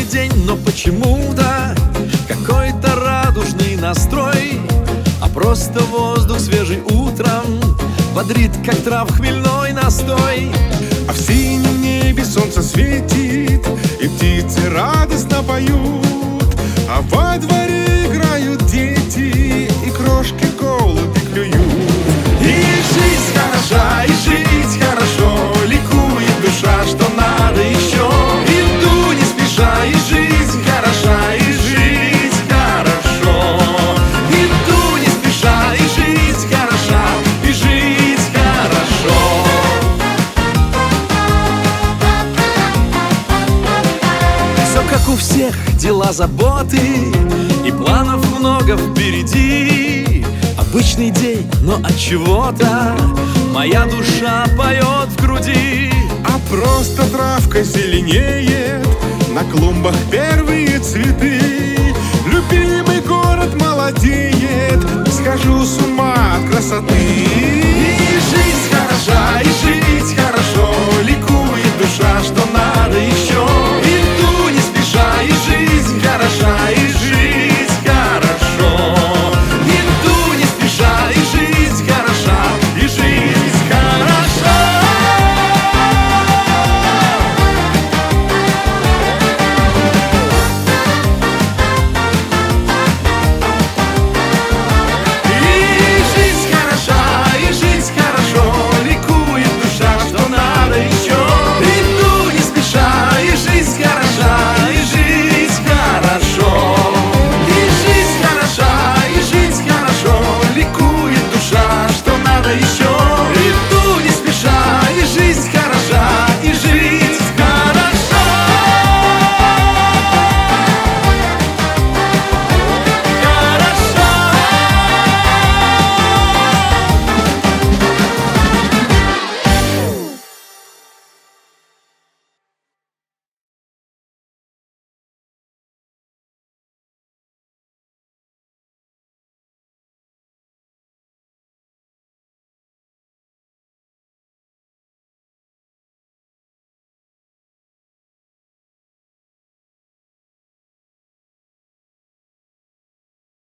день, но почему-то какой-то радужный настрой, а просто воздух свежий утром бодрит, как трав хмельной настой. А в синем небе солнце светит, и птицы радостно поют, а во дворе играют дети, и крошки голуби клюют. И жизнь хороша, и жить хорошо, ликует душа, что надо еще. Иду не спеша, и жизнь хороша, и жить хорошо. Иду не спеша, и жизнь хороша, и жить хорошо. Все как у всех, дела, заботы, и планов много впереди. Обычный день, но от чего-то моя душа поет в груди. А просто травка зеленеет, на клумбах первые цветы. Любимый город молодеет, схожу с ума от красоты. И жизнь хороша, и жить хорошо,